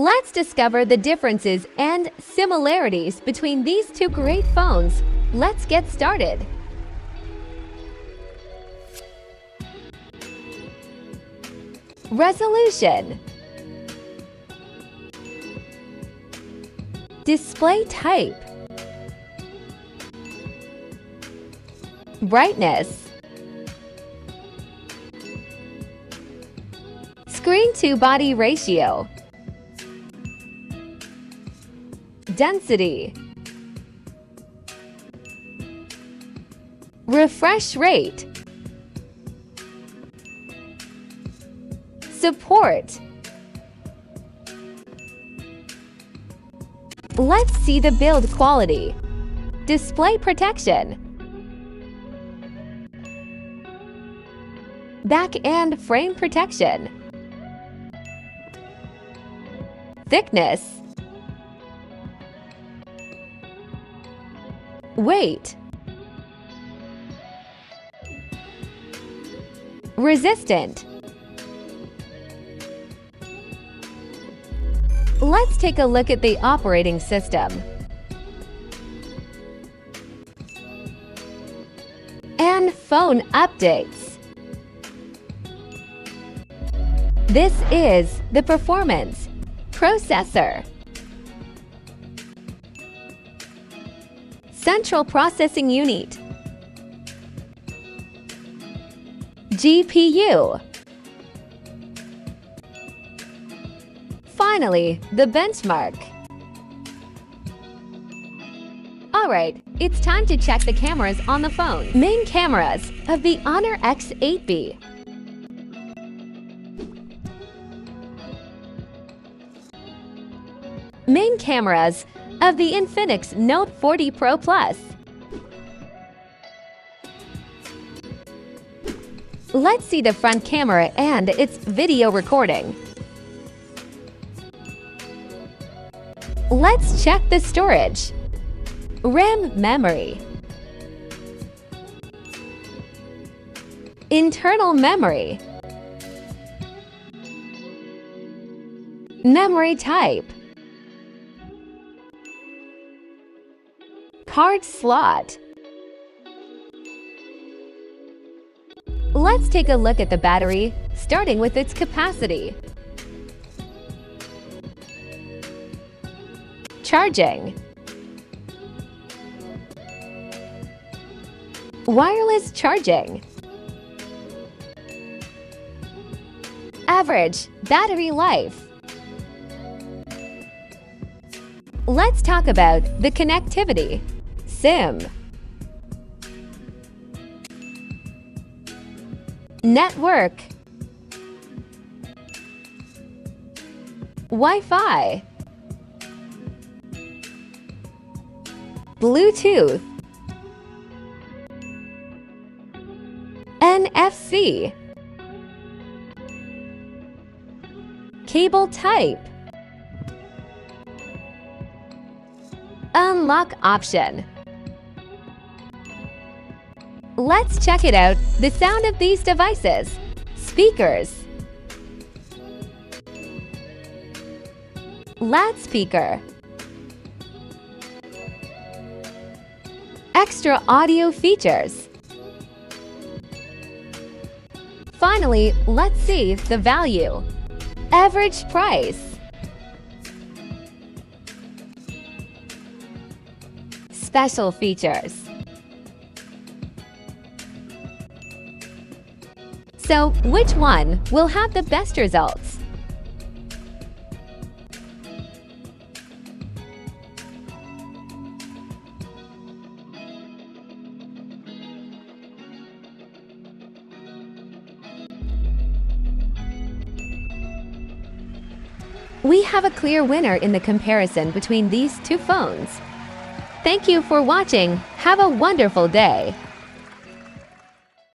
Let's discover the differences and similarities between these two great phones. Let's get started. Resolution. Display type. Brightness. Screen-to-body ratio. Density. Refresh rate. Support. Let's see the build quality. Display protection. Back and frame protection. Thickness. Weight. Resistant. Let's take a look at the operating system. And phone updates. This is the performance processor. Central processing unit. GPU. Finally, the benchmark. Alright, it's time to check the cameras on the phone. Main cameras of the Honor X8b. Main cameras of the Infinix Note 40 Pro Plus. Let's see the front camera and its video recording. Let's check the storage. RAM memory. Internal memory. Memory type. Card slot. Let's take a look at the battery, starting with its capacity. Charging. Wireless charging. Average battery life. Let's talk about the connectivity. SIM. Network. Wi-Fi. Bluetooth. NFC. Cable type. Unlock option. Let's check it out, the sound of these devices. Speakers. Loudspeaker. Extra audio features. Finally, let's see the value. Average price. Special features. So, which one will have the best results? We have a clear winner in the comparison between these two phones. Thank you for watching. Have a wonderful day.